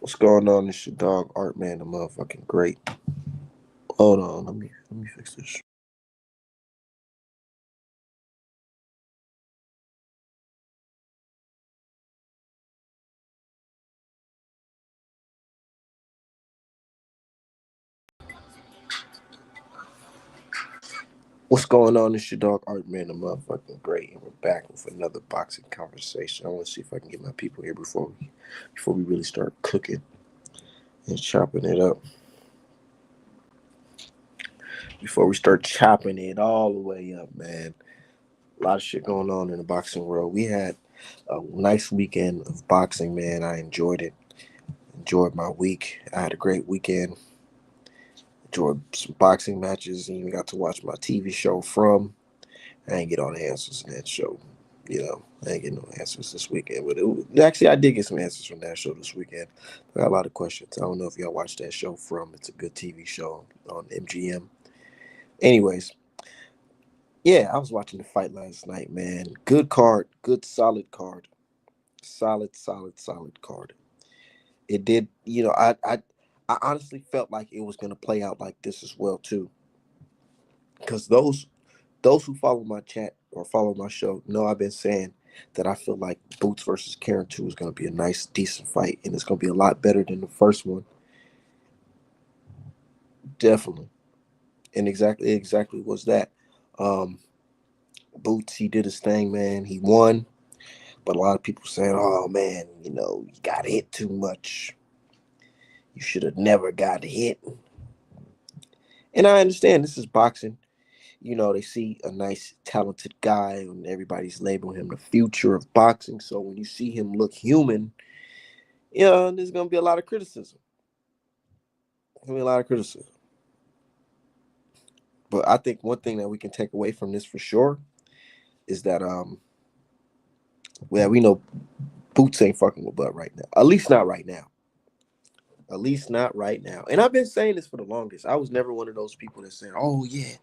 What's going on? It's your dog Art Man, the motherfucking great. Hold on, let me fix this. What's going on? It's your dog Art Man, the motherfucking great, and we're back with another boxing conversation. I want to see if I can get my people here before we really start cooking and chopping it up. Before we start chopping it all the way up, man. A lot of shit going on in the boxing world. We had a nice weekend of boxing, man. I enjoyed it. Enjoyed my week. I had a great weekend. Enjoyed some boxing matches, and even got to watch my TV show From. I ain't get all the answers in that show. I ain't get no answers this weekend. But actually, I did get some answers from that show this weekend. I got a lot of questions. I don't know if y'all watched that show From. It's a good TV show on MGM. Anyways, yeah, I was watching the fight last night, man. Good card, good solid card, solid card. It did, I honestly felt like it was gonna play out like this as well too, because those who follow my chat or follow my show know I've been saying that I feel like Boots versus Karen 2 is going to be a nice, decent fight, and it's going to be a lot better than the first one. Definitely. And exactly was that. Um, Boots, he did his thing, man. He won, but a lot of people saying, "Oh man, you got hit too much. You should have never got hit." And I understand this is boxing. They see a nice, talented guy, and everybody's labeling him the future of boxing. So when you see him look human, there's gonna be a lot of criticism. There's gonna be a lot of criticism. But I think one thing that we can take away from this for sure is that well, we know Boots ain't fucking with Bud right now. At least not right now. At least not right now. And I've been saying this for the longest. I was never one of those people that said, "Oh yeah,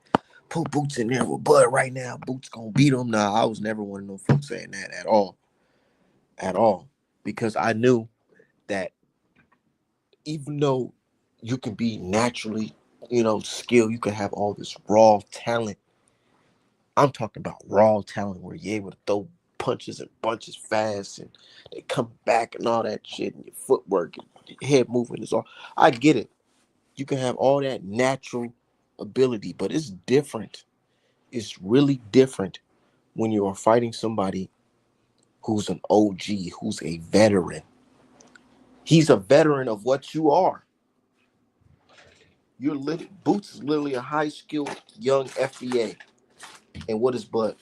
put Boots in there with Bud right now. Boots gonna beat him." Nah, I was never one of those folks saying that at all, because I knew that even though you can be naturally, skilled, you can have all this raw talent. I'm talking about raw talent where you're able to throw punches and bunches fast and they come back and all that shit and your footwork and your head movement is all. I get it. You can have all that natural ability, but it's different. It's really different when you are fighting somebody who's an OG, who's a veteran. He's a veteran of what you are. Boots is literally a high skilled young FBA. And what is Bud?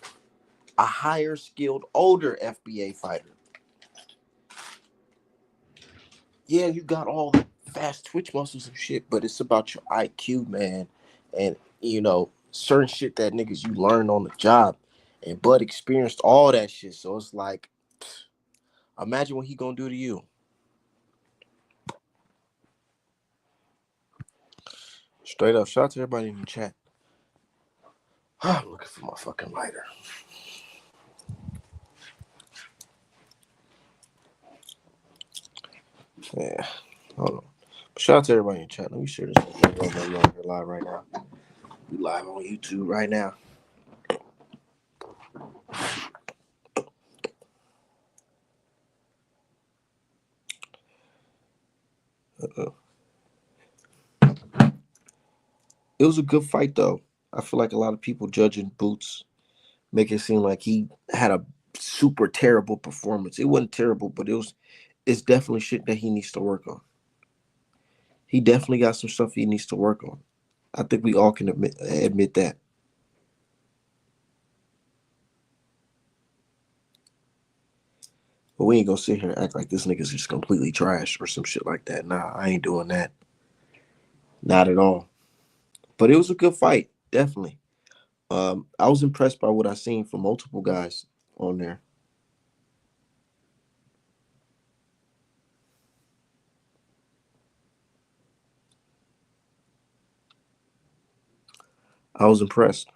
A higher skilled older FBA fighter. Yeah, you got all the fast twitch muscles and shit, but it's about your IQ, man. And certain shit that niggas you learn on the job. And Bud experienced all that shit. So it's like, imagine what he gonna do to you. Straight up. Shout out to everybody in the chat. I'm looking for my fucking lighter. Yeah. Hold on. Shout out to everybody in the chat. Let me share this. You're on here live right now. We live on YouTube right now. Uh-oh. It was a good fight though. I feel like a lot of people judging Boots make it seem like he had a super terrible performance. It wasn't terrible, but it's definitely shit that he needs to work on. He definitely got some stuff he needs to work on. I think we all can admit that. But we ain't gonna sit here and act like this nigga's just completely trash or some shit like that. Nah, I ain't doing that. Not at all. But it was a good fight, definitely. I was impressed by what I seen from multiple guys on there. I was impressed.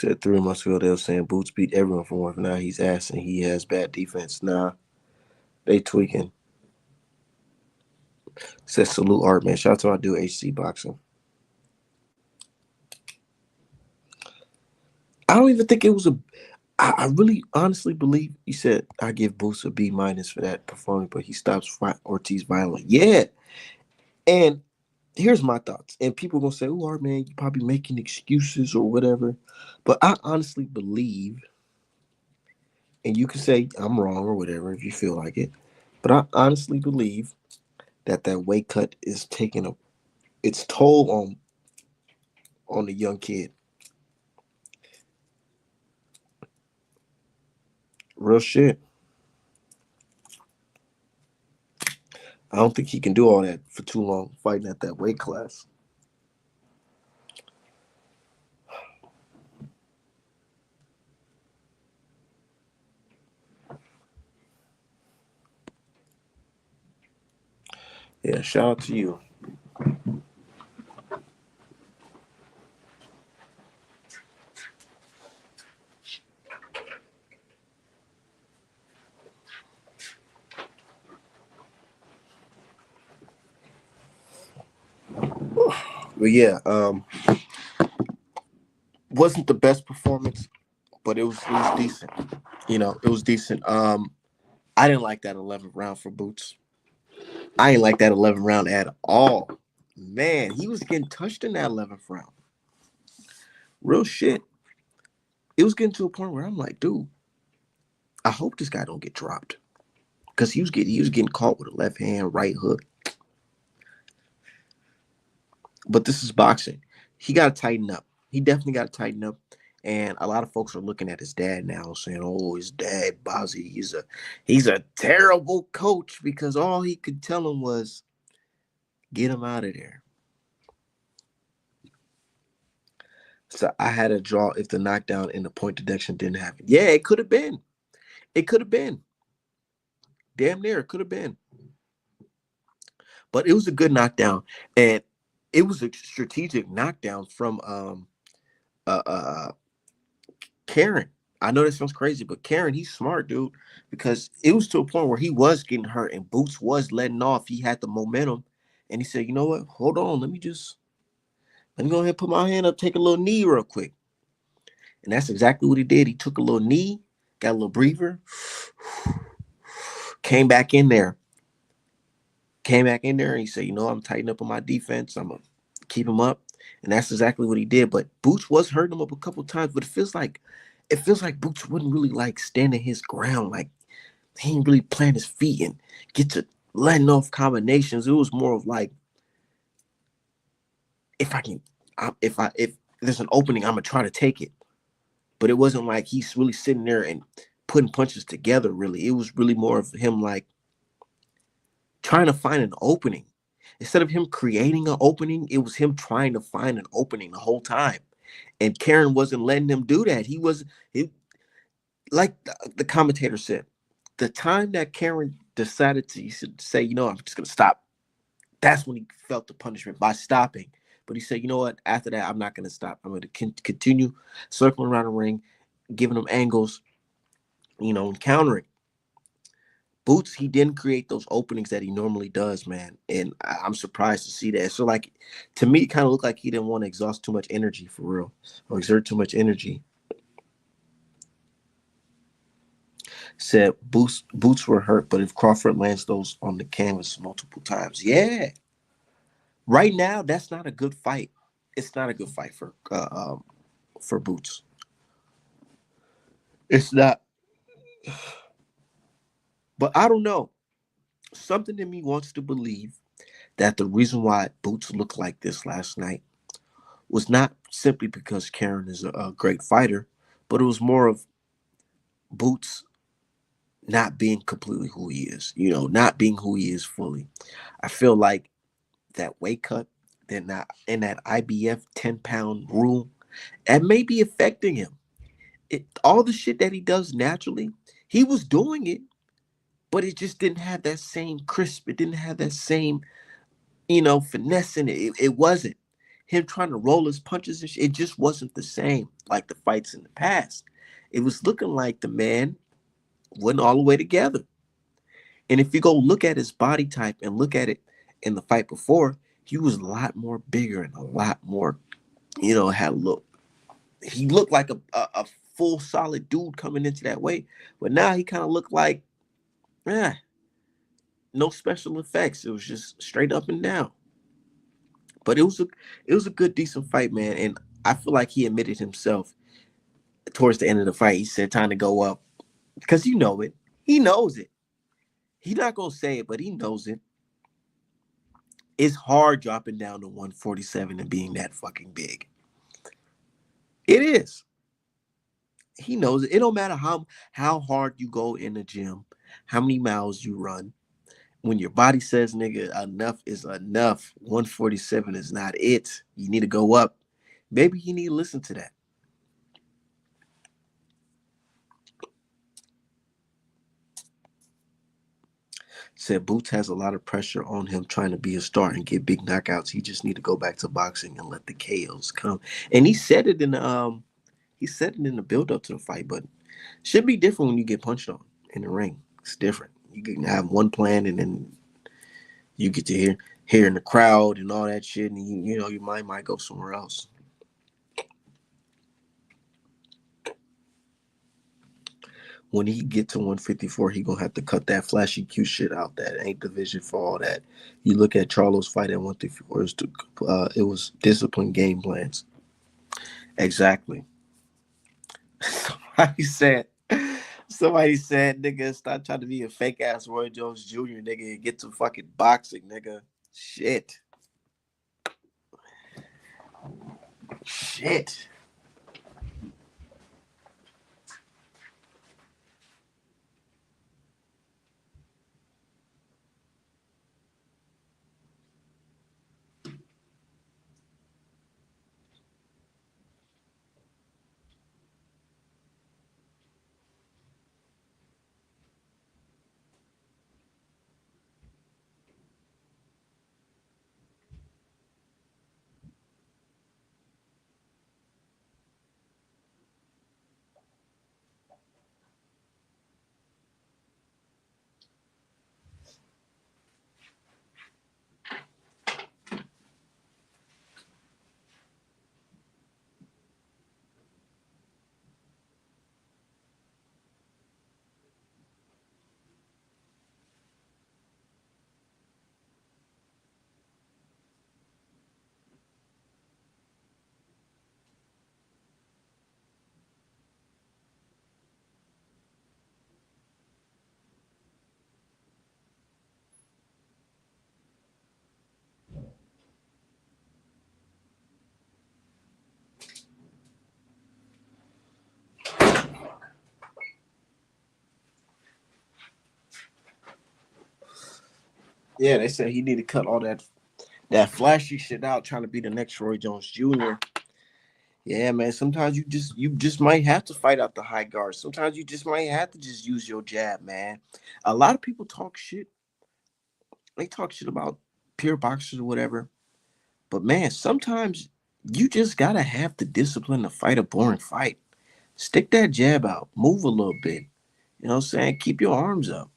Said 3 months ago they were saying Boots beat everyone from work. Now he's asking he has bad defense. Nah, they tweaking. Said salute Art, man. Shout out to my dude HC Boxing. I don't even think it was a. I really honestly believe he said I give Boots a B- for that performance, but he stops Ortiz violently. Yeah, and here's my thoughts. And people gonna say, "Oh, Art, man, you probably making excuses or whatever," but I honestly believe, and you can say I'm wrong or whatever if you feel like it, but I honestly believe that weight cut is taking its toll on the young kid. Real shit. I don't think he can do all that for too long fighting at that weight class. Yeah, shout out to you. But yeah, wasn't the best performance, but it was decent. It was decent. I didn't like that 11th round for Boots. I ain't like that 11th round at all. Man, he was getting touched in that 11th round. Real shit. It was getting to a point where I'm like, dude, I hope this guy don't get dropped because he was getting caught with a left hand right hook. But this is boxing. He got to tighten up. He definitely got to tighten up. And a lot of folks are looking at his dad now, saying, "Oh, his dad, Bozzy, he's a terrible coach because all he could tell him was get him out of there." So I had a draw if the knockdown and the point deduction didn't happen. Yeah, it could have been. It could have been. Damn near, it could have been. But it was a good knockdown, and it was a strategic knockdown from uh, uh Karen. I know that sounds crazy, but Karen, he's smart, dude, because it was to a point where he was getting hurt and Boots was letting off. He had the momentum, and he said, "You know what? Hold on, let me go ahead and put my hand up, take a little knee real quick." And that's exactly what he did. He took a little knee, got a little breather, came back in there, and he said, "You know, I'm tightening up on my defense. I'm gonna keep him up." And that's exactly what he did. But Boots was hurting him up a couple times, but it feels like Boots wouldn't really like standing his ground. Like he didn't really plant his feet and get to letting off combinations. It was more of like, if I can, if there's an opening, I'm gonna try to take it. But it wasn't like he's really sitting there and putting punches together. Really, it was really more of him like trying to find an opening. Instead of him creating an opening, it was him trying to find an opening the whole time. And Karen wasn't letting him do that. He like the commentator said, the time that Karen decided to say, I'm just gonna stop. That's when he felt the punishment by stopping. But he said, you know what? After that, I'm not gonna stop. I'm gonna continue circling around the ring, giving them angles, and countering. Boots, he didn't create those openings that he normally does, man. And I'm surprised to see that. So, like, to me, it kind of looked like he didn't want to exhaust too much energy for real or exert too much energy. Said boots were hurt, but if Crawford lands those on the canvas multiple times, yeah. Right now, that's not a good fight. It's not a good fight for Boots. It's not. But I don't know. Something in me wants to believe that the reason why Boots looked like this last night was not simply because Karen is a great fighter, but it was more of Boots not being completely who he is, not being who he is fully. I feel like that weight cut, they're not in that IBF 10-pound rule, that may be affecting him. All the shit that he does naturally, he was doing it, but it just didn't have that same crisp. It didn't have that same, finesse in it. It wasn't. him trying to roll his punches and shit, it just wasn't the same like the fights in the past. It was looking like the man wasn't all the way together. And if you go look at his body type and look at it in the fight before, he was a lot more bigger and a lot more, had a look. He looked like a full solid dude coming into that weight. But now he kind of looked like, eh, no special effects. It was just straight up and down. But it was a good decent fight, man. And I feel like he admitted himself towards the end of the fight. He said time to go up because you know it. He knows it. He's not gonna say it, but he knows it. It's hard dropping down to 147 and being that fucking big. It is. He knows it. It don't matter how hard you go in the gym, how many miles you run. When your body says, nigga, enough is enough. 147 is not it. You need to go up. Maybe you need to listen to that. Said Boots has a lot of pressure on him trying to be a star and get big knockouts. He just need to go back to boxing and let the KOs come. And he said it in the build up to the fight, but should be different when you get punched on in the ring. It's different. You can have one plan and then you get to hear in the crowd and all that shit, and your mind might go somewhere else. When he get to 154, he gonna have to cut that flashy cute shit out. That ain't the vision for all that. You look at Charlo's fight at 154. It was disciplined game plans. Exactly. Somebody said. Somebody said, nigga, stop trying to be a fake ass Roy Jones Jr. nigga and get to fucking boxing, nigga. Shit. Shit. Yeah, they said he need to cut all that flashy shit out, trying to be the next Roy Jones Jr. Yeah, man. Sometimes you just might have to fight out the high guard. Sometimes you just might have to just use your jab, man. A lot of people talk shit. They talk shit about pure boxers or whatever. But man, sometimes you just gotta have the discipline to fight a boring fight. Stick that jab out, move a little bit. You know what I'm saying? Keep your arms up.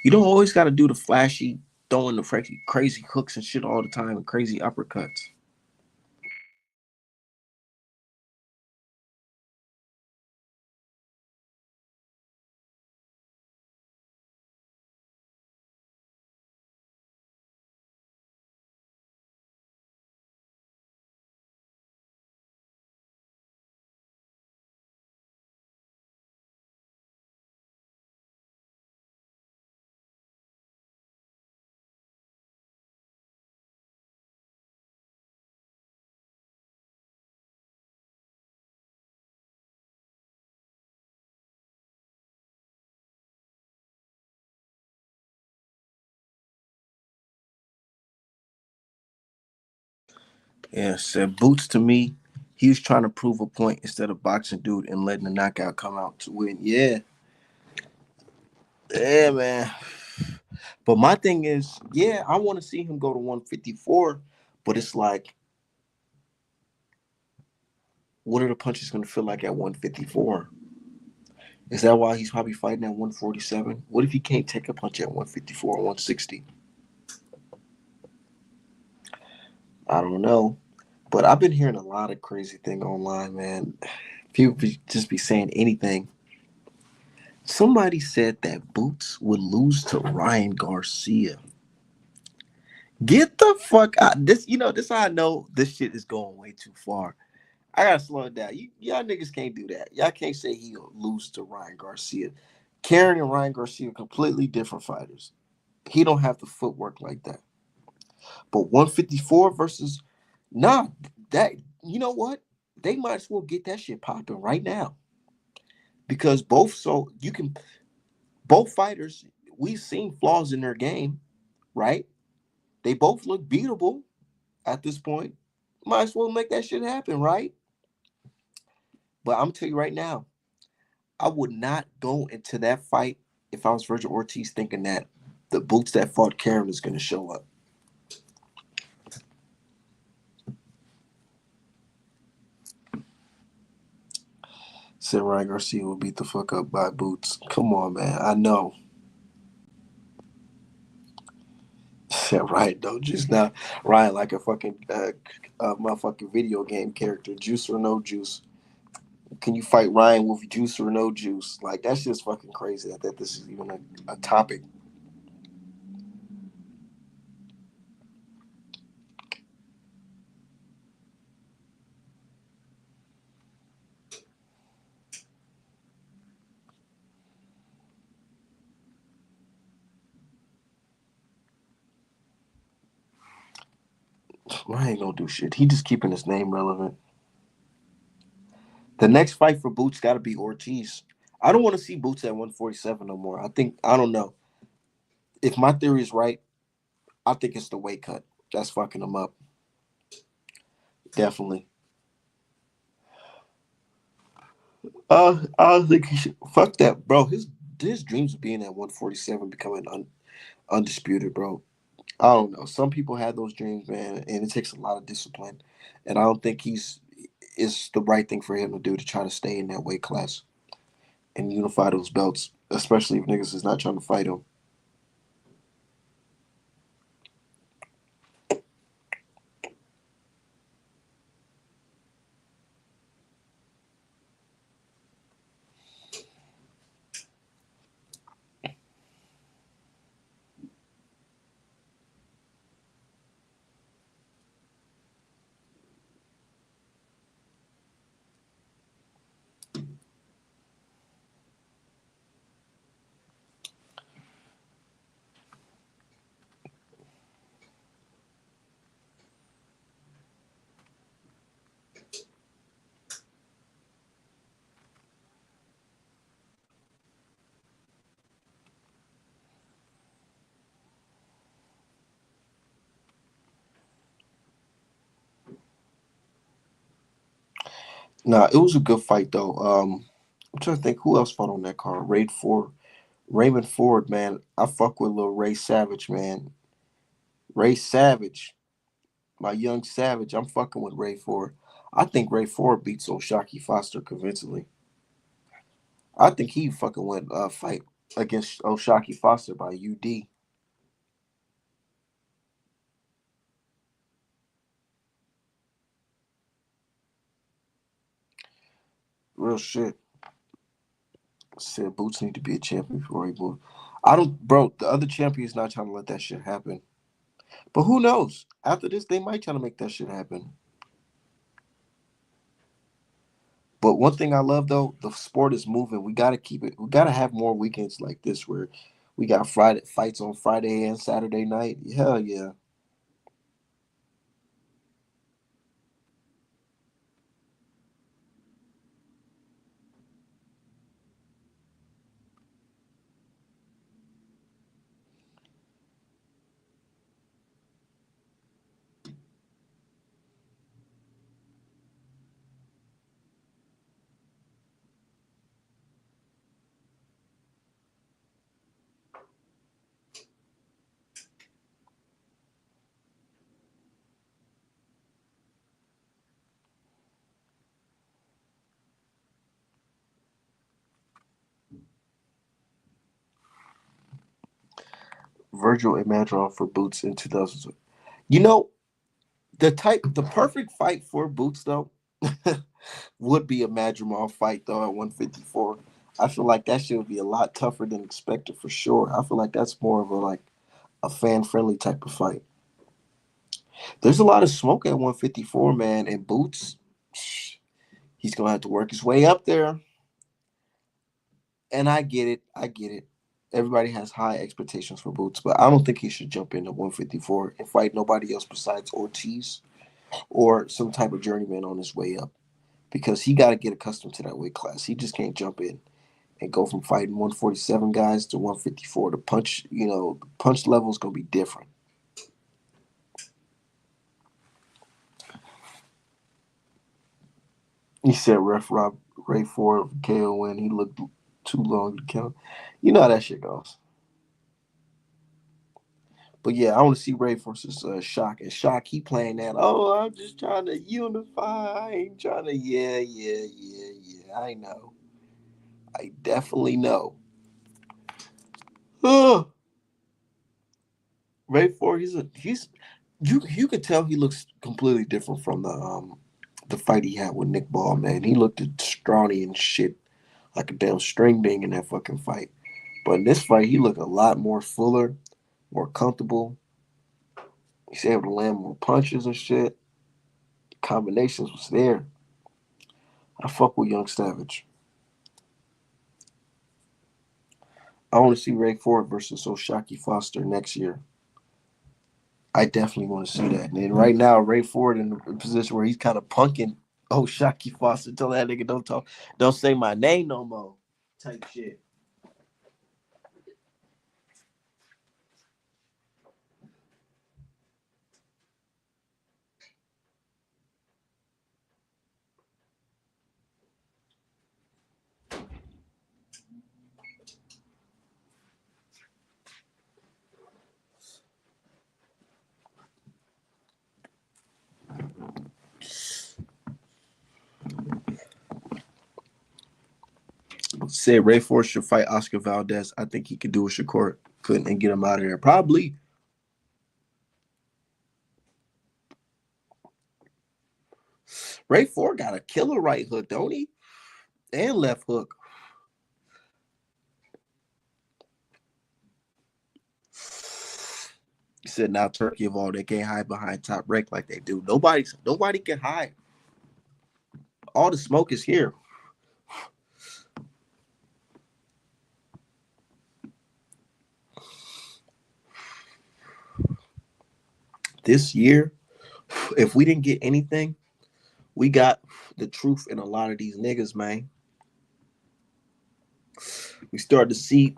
You don't always gotta do the flashy, throwing the crazy hooks and shit all the time and crazy uppercuts. Yeah, said Boots to me, he was trying to prove a point instead of boxing dude and letting the knockout come out to win. Yeah, yeah, man. But my thing is, yeah, I want to see him go to 154, but it's like What are the punches going to feel like at 154? Is that why he's probably fighting at 147? What if he can't take a punch at 154 or 160? I don't know. But I've been hearing a lot of crazy thing online, man. People just be saying anything. Somebody said that Boots would lose to Ryan Garcia. Get the fuck out. This how I know this shit is going way too far. I gotta slow it down. Y'all niggas can't do that. Y'all can't say he'll lose to Ryan Garcia. Karen and Ryan Garcia are completely different fighters. He don't have the footwork like that. But 154 versus nah, that you know what? They might as well get that shit popping right now. Because both fighters, we've seen flaws in their game, right? They both look beatable at this point. Might as well make that shit happen, right? But I'm gonna tell you right now, I would not go into that fight if I was Virgil Ortiz thinking that the Boots that fought Karen is gonna show up. Said Ryan Garcia will beat the fuck up by Boots. Come on, man. I know. Said Ryan, though. Just now, Ryan like a fucking motherfucking video game character. Juice or no juice. Can you fight Ryan with juice or no juice? Like that's just fucking crazy that this is even a topic. Ryan ain't gonna do shit. He just keeping his name relevant. The next fight for Boots got to be Ortiz. I don't want to see Boots at 147 no more. I don't know. If my theory is right, I think it's the weight cut that's fucking him up. Definitely. I think he should fuck that, bro. His dreams of being at 147, becoming undisputed, bro. I don't know. Some people have those dreams, man, and it takes a lot of discipline. And I don't think it's the right thing for him to do to try to stay in that weight class and unify those belts, especially if niggas is not trying to fight him. Nah, it was a good fight though. I'm trying to think who else fought on that card. Raymond Ford, man. I fuck with little Ray Savage, man. Ray Savage, my young Savage. I'm fucking with Ray Ford. I think Ray Ford beats Oshaki Foster convincingly. I think he fucking went fight against Oshaki Foster by UD. Real shit. Said Boots need to be a champion before he move. I don't, bro. The other champion's not trying to let that shit happen. But who knows? After this, they might try to make that shit happen. But one thing I love though, the sport is moving. We gotta keep it. We gotta have more weekends like this where we got Friday fights on Friday and Saturday night. Hell yeah. Virgil and Madron for Boots in 2000. The perfect fight for Boots though would be a Madrimov fight though at 154. I feel like that shit would be a lot tougher than expected for sure. I feel like that's more of a fan friendly type of fight. There's a lot of smoke at 154, man, and Boots, he's gonna have to work his way up there. And I get it. I get it. Everybody has high expectations for Boots, but I don't think he should jump into 154 and fight nobody else besides Ortiz or some type of journeyman on his way up because he got to get accustomed to that weight class. He just can't jump in and go from fighting 147 guys to 154. The punch level is going to be different. He said ref Rob Ray Ford KO win. He looked too long to count. You know how that shit goes. But yeah, I want to see Ray versus Shock. And Shock, he playing that. Oh, I'm just trying to unify. I ain't trying to. Yeah, yeah, yeah, yeah. I know. I definitely know. Ray Ford, he's you could tell he looks completely different from the fight he had with Nick Ball, man. He looked scrawny and shit like a damn string being in that fucking fight. But in this fight, he looked a lot more fuller, more comfortable. He's able to land more punches and shit. Combinations was there. I fuck with Young Savage. I want to see Ray Ford versus Oshaki Foster next year. I definitely want to see that. And right now, Ray Ford in a position where he's kind of punking Oshaki Foster. Tell that nigga don't say my name no more. Type shit. Said Ray Ford should fight Oscar Valdez. I think he could do what Shakur couldn't and get him out of here. Probably. Ray Ford got a killer right hook, don't he? And left hook. He said now Turkey of all they can't hide behind Top Rank like they do. Nobody can hide. All the smoke is here. This year, if we didn't get anything, we got the truth in a lot of these niggas, man. We started to see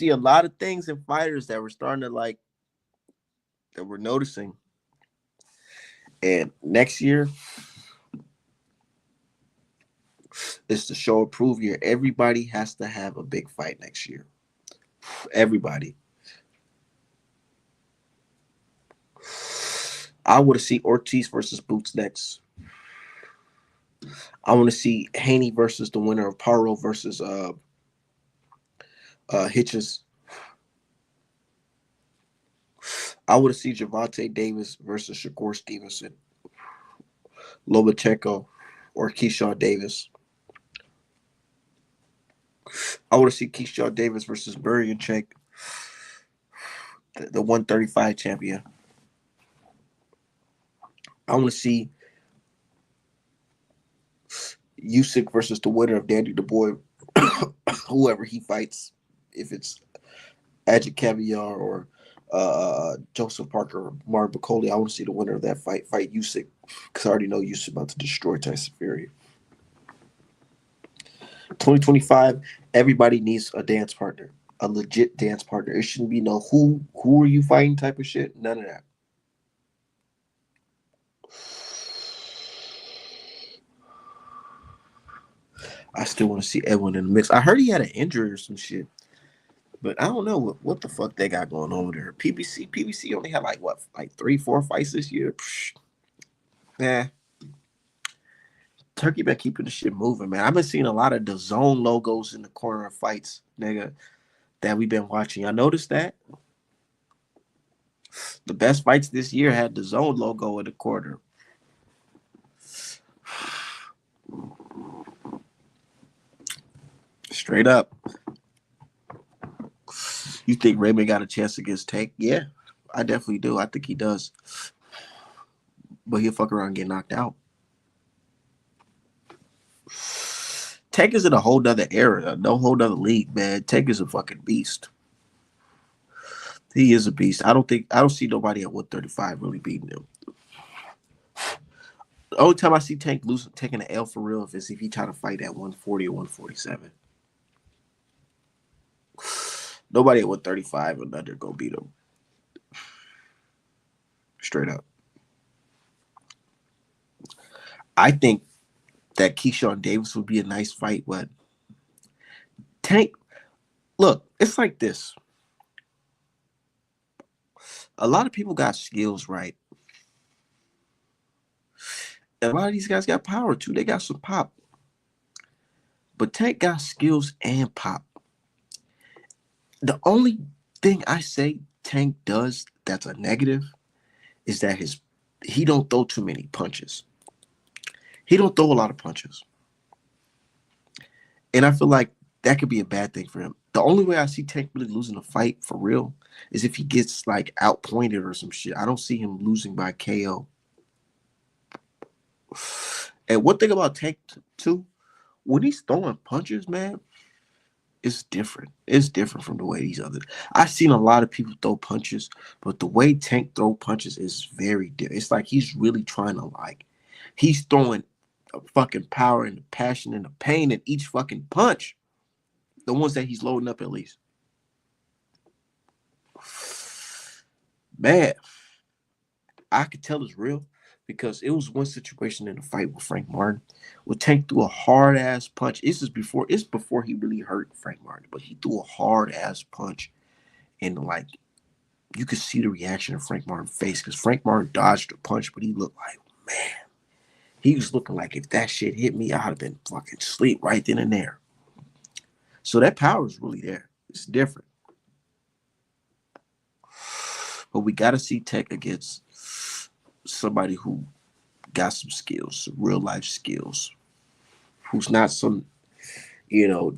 a lot of things in fighters that we're starting to like that we're noticing. And next year is the show and prove year. Everybody has to have a big fight next year. Everybody. I want to see Ortiz versus Boots next. I want to see Haney versus the winner of Paro versus Hitches. I want to see Javante Davis versus Shakur Stevenson, Lomachenko, or Keyshawn Davis. I want to see Keyshawn Davis versus Buryanchek, the 135 champion. I want to see Usyk versus the winner of Danny Dubois, whoever he fights, if it's Ajit Caviar or Joseph Parker or Mark Bacoli. I want to see the winner of that fight Usyk, because I already know Usyk about to destroy Tyson Fury. 2025, everybody needs a dance partner, a legit dance partner. It shouldn't be no who are you fighting type of shit. None of that. I still want to see Edwin in the mix. I heard he had an injury or some shit, but I don't know what the fuck they got going on there. PBC only had like 3-4 fights this year. Yeah. Turkey been keeping the shit moving, man. I've been seeing a lot of the zone logos in the corner of fights, nigga, that we've been watching. I noticed that. The best fights this year had the Zone logo in the corner. Straight up. You think Raymond got a chance against Tank? Yeah, I definitely do. I think he does. But he'll fuck around and get knocked out. Tank is in a whole nother era, no whole nother league, man. Tank is a fucking beast. He is a beast. I don't see nobody at 135 really beating him. The only time I see Tank losing, taking an L for real, is if he try to fight at 140 or 147. Nobody at 135 or under go beat him. Straight up. I think that Keyshawn Davis would be a nice fight, but Tank, look, it's like this. A lot of people got skills, right? And a lot of these guys got power too. They got some pop. But Tank got skills and pop. The only thing I say Tank does that's a negative is that he don't throw too many punches. He don't throw a lot of punches. And I feel like that could be a bad thing for him. The only way I see Tank really losing a fight for real is if he gets like outpointed or some shit. I don't see him losing by KO. And one thing about Tank too, when he's throwing punches, man, it's different. It's different from the way these others. I've seen a lot of people throw punches, but the way Tank throw punches is very different. It's like he's really trying to he's throwing a fucking power and the passion and the pain in each fucking punch. The ones that he's loading up at least. Man, I could tell it's real because it was one situation in the fight with Frank Martin where Tank threw a hard ass punch. It's before he really hurt Frank Martin, but he threw a hard ass punch and like you could see the reaction of Frank Martin's face because Frank Martin dodged the punch, but he looked like, man, he was looking like if that shit hit me, I'd have been fucking asleep right then and there. So that power is really there. It's different. But we got to see Tank against somebody who got some skills, some real life skills, who's not some,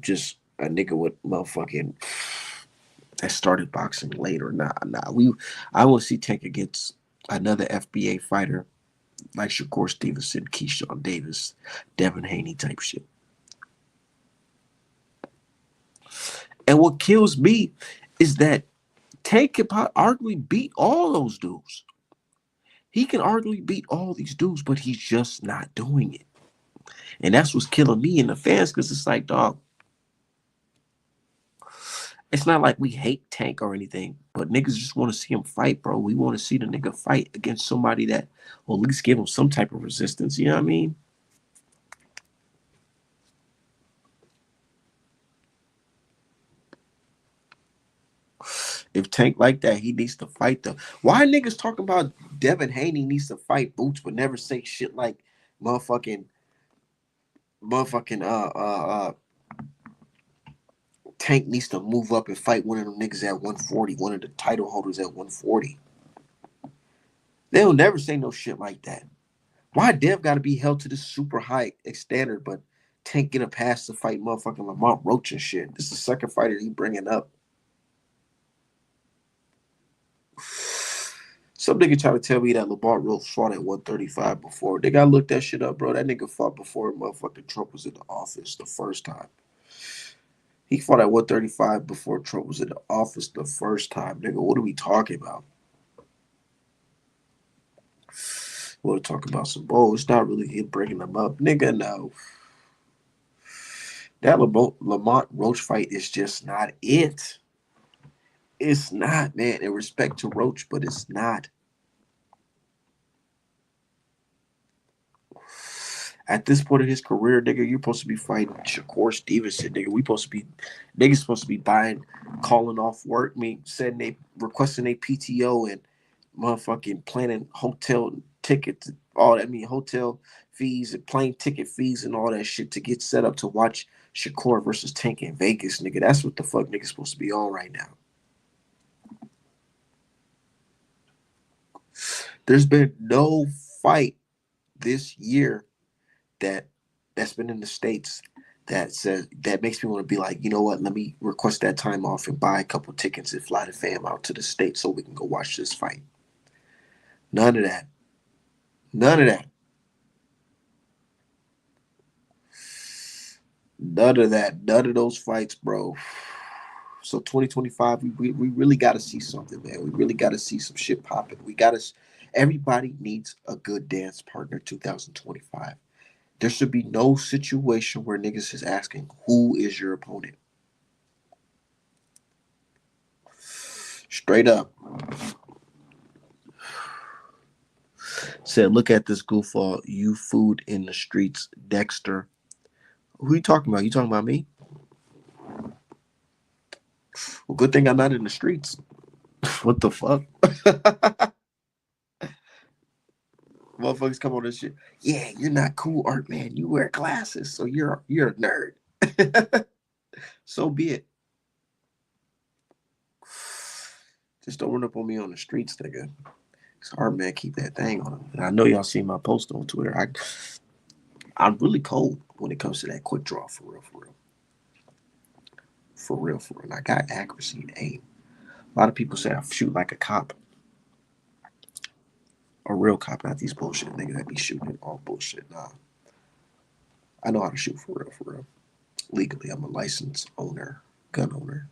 just a nigga with motherfucking that started boxing later. Nah. I want to see Tank against another FBA fighter like Shakur Stevenson, Keyshawn Davis, Devin Haney type shit. And what kills me is that Tank can arguably beat all those dudes. He can arguably beat all these dudes, but he's just not doing it. And that's what's killing me and the fans because it's like, dog, it's not like we hate Tank or anything, but niggas just want to see him fight, bro. We want to see the nigga fight against somebody that will at least give him some type of resistance. You know what I mean? If Tank like that, he needs to fight them. Why niggas talking about Devin Haney needs to fight Boots, but never say shit like motherfucking Tank needs to move up and fight one of them niggas at 140, one of the title holders at 140. They'll never say no shit like that. Why Dev got to be held to this super high standard, but Tank get a pass to fight motherfucking Lamont Roach and shit? This is the second fighter he bringing up. Some nigga try to tell me that Lamont Roach fought at 135 before. Nigga, I looked that shit up, bro. That nigga fought before motherfucking Trump was in the office the first time. He fought at 135 before Trump was in the office the first time. Nigga, what are we talking about? We want to talk about some It's not really him bringing them up. Nigga, no. That Lamont Roach fight is just not it. It's not, man. In respect to Roach, but it's not. At this point in his career, nigga, you're supposed to be fighting Shakur Stevenson, nigga. Niggas supposed to be calling off work, requesting a PTO and motherfucking planning hotel tickets, all that, hotel fees and plane ticket fees and all that shit to get set up to watch Shakur versus Tank in Vegas, nigga. That's what the fuck niggas supposed to be on right now. There's been no fight this year that's been in the States that says that makes me want to be like, you know what? Let me request that time off and buy a couple tickets and fly the fam out to the States so we can go watch this fight. None of that. None of that. None of that. None of those fights, bro. So 2025, we really got to see something, man. We really got to see some shit popping. We got to. Everybody needs a good dance partner. 2025. There should be no situation where niggas is asking who is your opponent. Straight up. Said, look at this goofball. You food in the streets, Dexter. Who you talking about? You talking about me? Well, good thing I'm not in the streets. What the fuck? Motherfuckers come on this shit. Yeah, you're not cool, Art Man. You wear glasses, so you're a nerd. So be it. Just don't run up on me on the streets, nigga. It's Art Man, keep that thing on him. And I know y'all seen my post on Twitter. I'm really cold when it comes to that quick draw, for real, for real. For real, for real. I got accuracy and aim. A lot of people say I shoot like a cop. A real cop, not these bullshit niggas that be shooting all bullshit. Nah. I know how to shoot for real, for real. Legally, I'm a licensed owner, gun owner.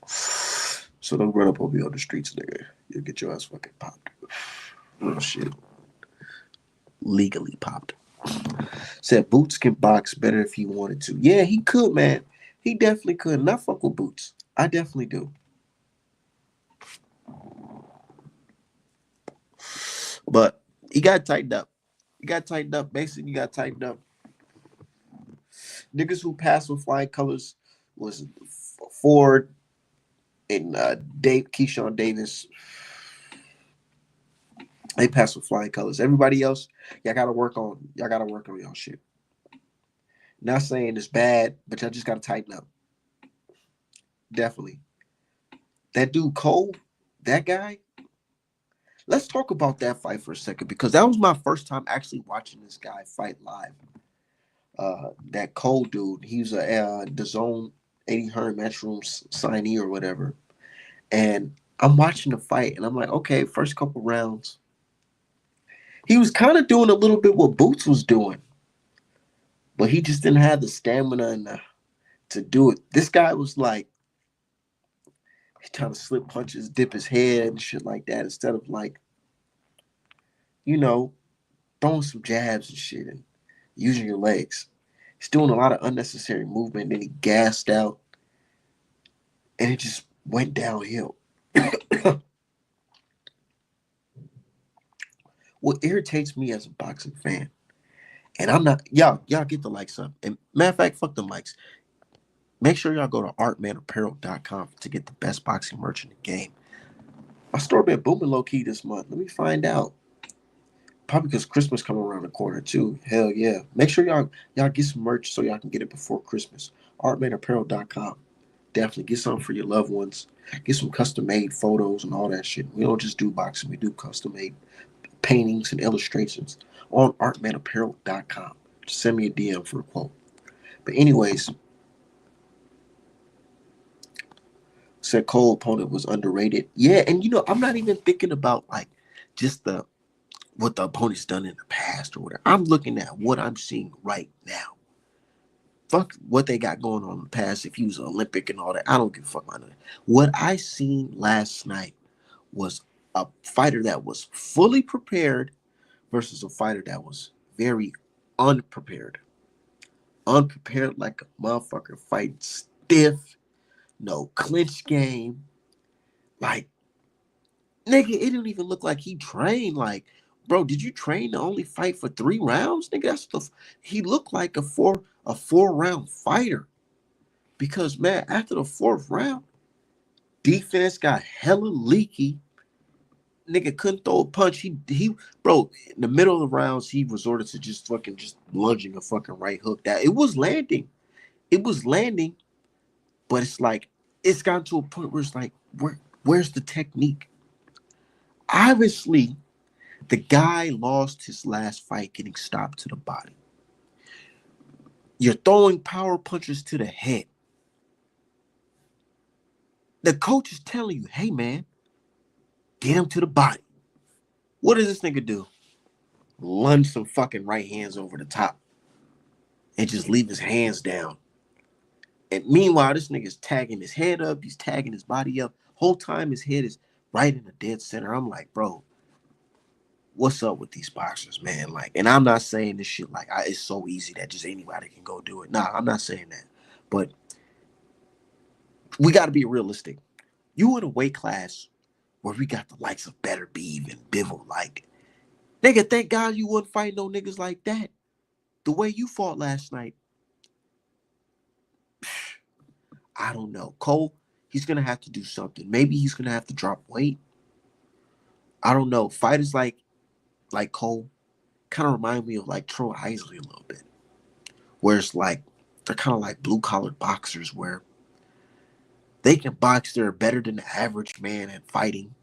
So don't run up on me on the streets, nigga. You'll get your ass fucking popped. Real shit. Legally popped. Said Boots can box better if he wanted to. Yeah, he could, man. He definitely could. And I fuck with Boots. I definitely do. But he got tightened up. He got tightened up. Basically, he got tightened up. Niggas who passed with flying colors was Ford and Keyshawn Davis. They passed with flying colors. Everybody else, y'all gotta work on y'all shit. Not saying it's bad, but y'all just gotta tighten up. Definitely. That dude Cole, that guy. Let's talk about that fight for a second because that was my first time actually watching this guy fight live. That Cole dude, he was a DAZN 80 Matchroom signee or whatever, and I'm watching the fight and I'm like, okay, first couple rounds, he was kind of doing a little bit what Boots was doing, but he just didn't have the stamina to do it. This guy was like, he trying to slip punches, dip his head and shit like that instead of like, you know, throwing some jabs and shit and using your legs. He's doing a lot of unnecessary movement. And then he gassed out and it just went downhill. What irritates me as a boxing fan, and I'm not, y'all get the likes up. And matter of fact, fuck the likes. Make sure y'all go to artmanapparel.com to get the best boxing merch in the game. My store been booming low key this month. Let me find out. Probably because Christmas coming around the corner too. Hell yeah. Make sure y'all get some merch so y'all can get it before Christmas. Artmanapparel.com. Definitely get something for your loved ones. Get some custom made photos and all that shit. We don't just do boxing, we do custom made paintings and illustrations on artmanapparel.com. Just send me a DM for a quote. But anyways, said Cole opponent was underrated. Yeah, and I'm not even thinking about like just what the opponent's done in the past or whatever. I'm looking at what I'm seeing right now. Fuck what they got going on in the past. If he was Olympic and all that, I don't give a fuck about that. What I seen last night was a fighter that was fully prepared versus a fighter that was very unprepared. Unprepared like a motherfucker, fighting stiff, no clinch game. Like, nigga, it didn't even look like he trained. Like, bro, did you train to only fight for 3 rounds? Nigga, he looked like a 4-round fighter. Because man, after the 4th round, defense got hella leaky. Nigga couldn't throw a punch. He bro, in the middle of the rounds, he resorted to just lunging a fucking right hook. That it was landing. It was landing, but it's like it's gotten to a point where it's like, where's the technique? Obviously, the guy lost his last fight getting stopped to the body. You're throwing power punches to the head. The coach is telling you, hey man, get him to the body. What does this nigga do? Lunge some fucking right hands over the top and just leave his hands down. And meanwhile, this nigga's tagging his head up, he's tagging his body up. Whole time his head is right in the dead center. I'm like, bro, what's up with these boxers, man? Like, and I'm not saying this shit like it's so easy that just anybody can go do it. Nah, I'm not saying that. But we got to be realistic. You in a weight class where we got the likes of Beterbiev and Bivol. Like, nigga, thank God you wouldn't fight no niggas like that. The way you fought last night, I don't know. Cole, he's going to have to do something. Maybe he's going to have to drop weight. I don't know. Fighters like Cole kind of remind me of like Troy Isley a little bit. Where it's like, they're kind of like blue-collar boxers where they can box. They're better than the average man at fighting,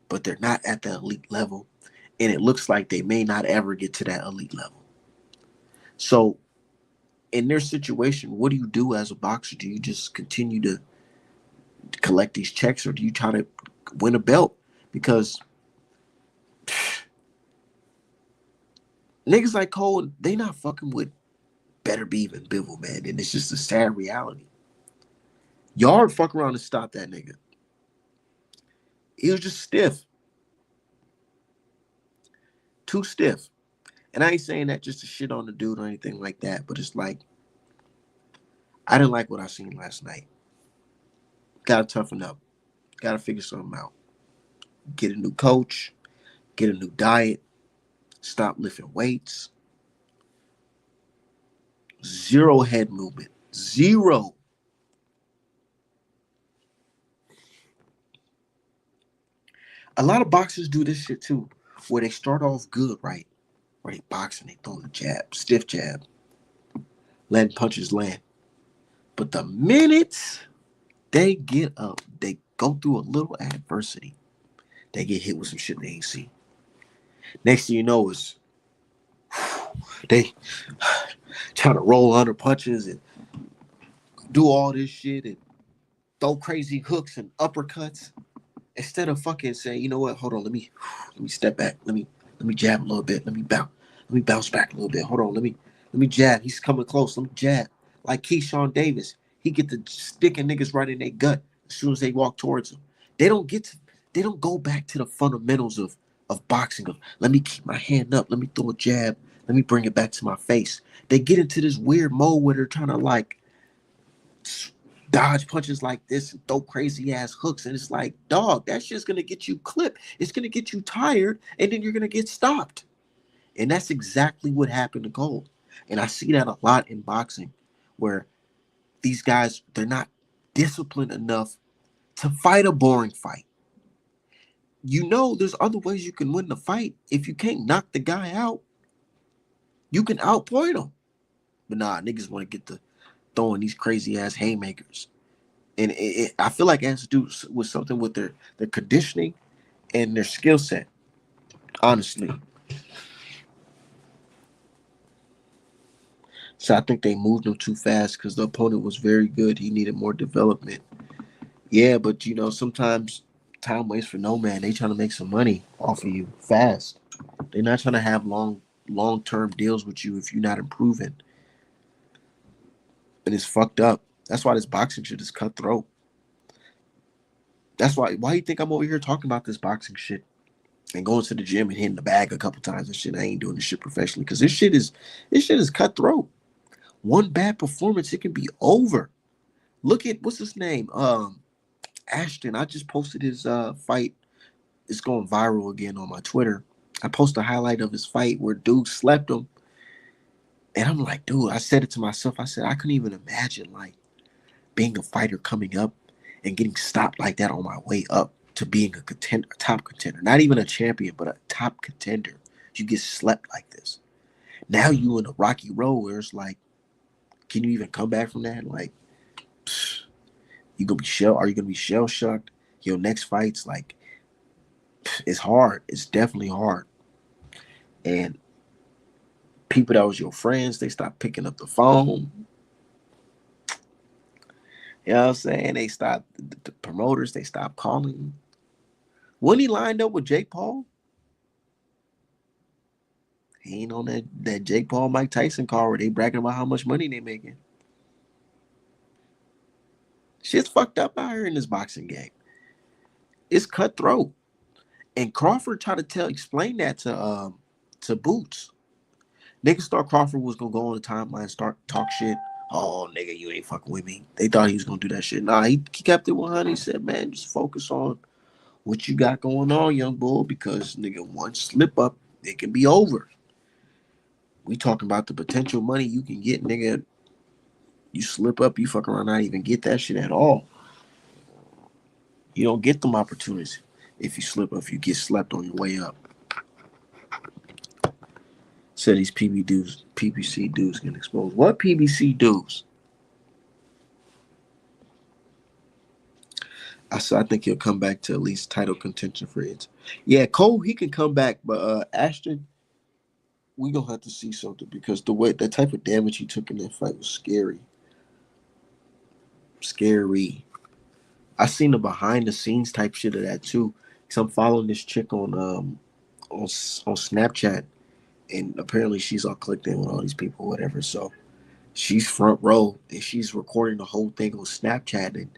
but they're not at the elite level. And it looks like they may not ever get to that elite level. So in their situation, what do you do as a boxer? Do you just continue to collect these checks, or do you try to win a belt? Because niggas like Cole, they not fucking with Beterbiev and Bivol, man. And it's just a sad reality. Yard fuck around and stop that nigga. He was just stiff. Too stiff. And I ain't saying that just to shit on the dude or anything like that, but it's like, I didn't like what I seen last night. Gotta toughen up. Gotta figure something out. Get a new coach. Get a new diet. Stop lifting weights. Zero head movement. Zero. A lot of boxers do this shit too, where they start off good, right? Where they boxing, they throwing a jab, stiff jab, letting punches land. But the minute they get up, they go through a little adversity, they get hit with some shit they ain't see. Next thing you know is they try to roll under punches and do all this shit and throw crazy hooks and uppercuts instead of fucking saying, you know what, hold on, let me step back, let me jab a little bit, let me bounce back a little bit, hold on, let me jab, he's coming close, let me jab. Like Keyshawn Davis, he get the sticking niggas right in their gut as soon as they walk towards him. They don't go back to the fundamentals of boxing, of let me keep my hand up, let me throw a jab, let me bring it back to my face. They get into this weird mode where they're trying to like dodge punches like this and throw crazy ass hooks, and it's like, dog, that shit's gonna get you clipped, it's gonna get you tired, and then you're gonna get stopped. And that's exactly what happened to Cole. And I see that a lot in boxing, where these guys, they're not disciplined enough to fight a boring fight. You know, there's other ways you can win the fight. If you can't knock the guy out, you can outpoint him. But nah, niggas want to get to throwing these crazy ass haymakers. And I feel like it has to do with something with their conditioning and their skill set, honestly. So I think they moved him too fast because the opponent was very good. He needed more development. Yeah, but you know, sometimes time waits for no man. They trying to make some money off of you fast. They're not trying to have long term deals with you if you're not improving. And it's fucked up. That's why this boxing shit is cutthroat. That's why you think I'm over here talking about this boxing shit and going to the gym and hitting the bag a couple times and shit. I ain't doing this shit professionally because this shit is cutthroat. One bad performance, it can be over. Look at what's his name? Ashton. I just posted his fight. It's going viral again on my Twitter. I posted a highlight of his fight where dude slept him. And I'm like, dude, I said it to myself. I said, I couldn't even imagine like being a fighter coming up and getting stopped like that on my way up to being a contender, a top contender. Not even a champion, but a top contender. You get slept like this. Now you in a rocky road where it's like, can you even come back from that? Like, are you gonna be shell shocked? Your next fight's like, it's hard. It's definitely hard. And people that was your friends, they stopped picking up the phone. You know what I'm saying? They stopped, the promoters, they stopped calling. When he lined up with Jake Paul, he ain't on that Jake Paul Mike Tyson call where they bragging about how much money they making. Shit's fucked up out here in this boxing game. It's cutthroat. And Crawford tried to explain that to Boots. Niggas thought Crawford was gonna go on the timeline and start talk shit. Oh nigga, you ain't fucking with me. They thought he was gonna do that shit. Nah, he kept it 100. He said, man, just focus on what you got going on, young bull, because nigga, one slip up, it can be over. We talking about the potential money you can get, nigga. You slip up, you fuck around, not even get that shit at all. You don't get them opportunities if you slip up, if you get slept on your way up. Said these PBC dudes get exposed. What PBC dudes? I think he'll come back to at least title contention for it. Yeah, Cole, he can come back, but Ashton, we gonna have to see something because the type of damage he took in that fight was scary. Scary. I seen the behind the scenes type shit of that too. Cause I'm following this chick on Snapchat, and apparently she's all clicked in with all these people, whatever. So she's front row and she's recording the whole thing on Snapchat, and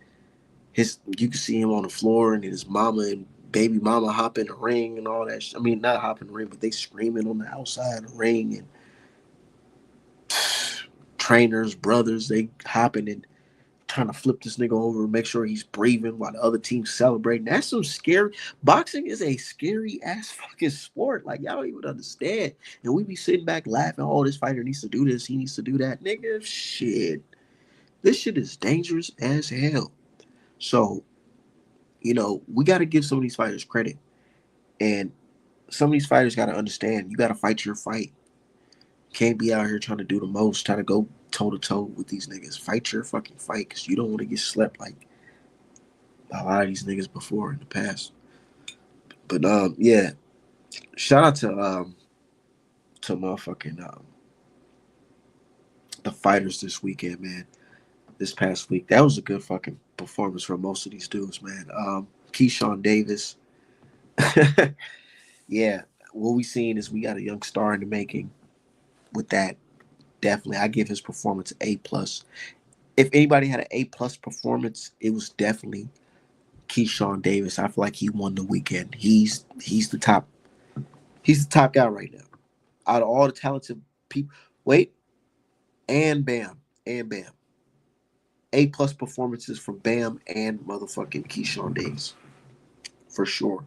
you can see him on the floor and his mama and baby mama hop in the ring and all that. I mean, not hop in the ring, but they screaming on the outside of the ring, and trainers, brothers, they hopping and trying to flip this nigga over and make sure he's breathing while the other team's celebrating. That's some scary. Boxing is a scary ass fucking sport. Like, y'all don't even understand. And we be sitting back laughing, oh, this fighter needs to do this, he needs to do that. Nigga, shit. This shit is dangerous as hell. So, we got to give some of these fighters credit. And some of these fighters got to understand, you got to fight your fight. Can't be out here trying to do the most, trying to go toe to toe with these niggas. Fight your fucking fight because you don't want to get slept like a lot of these niggas before in the past. But yeah, shout out to motherfucking the fighters this weekend, man. This past week, that was a good fucking performance for most of these dudes, man. Keyshawn Davis, yeah. What we seen is we got a young star in the making. With that, definitely, I give his performance A+. If anybody had an A+ performance, it was definitely Keyshawn Davis. I feel like he won the weekend. He's the top. He's the top guy right now. Out of all the talented people, wait, and Bam. A+ performances from Bam and motherfucking Keyshawn Davis, for sure.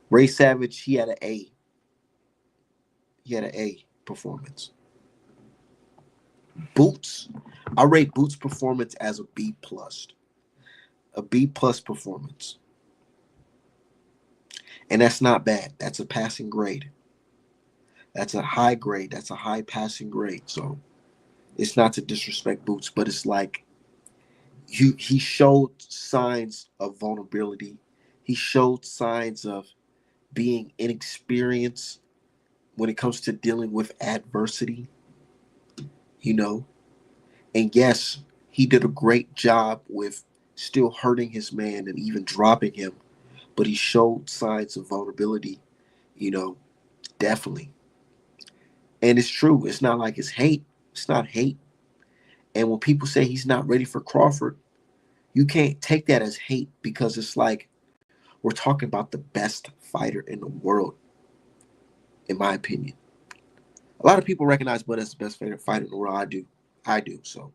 Ray Savage, he had an A. He had an A performance. Boots, I rate Boots' performance as a B+. A B+ performance. And that's not bad. That's a passing grade. That's a high grade. That's a high passing grade. So it's not to disrespect Boots, but it's like he showed signs of vulnerability. He showed signs of being inexperienced when it comes to dealing with adversity, you know. And yes, he did a great job with still hurting his man and even dropping him, but he showed signs of vulnerability, you know, definitely. And it's true. It's not like it's hate. It's not hate. And when people say he's not ready for Crawford, you can't take that as hate because it's like we're talking about the best fighter in the world, in my opinion. A lot of people recognize Bud as the best fighter in the world. I do. I do. So,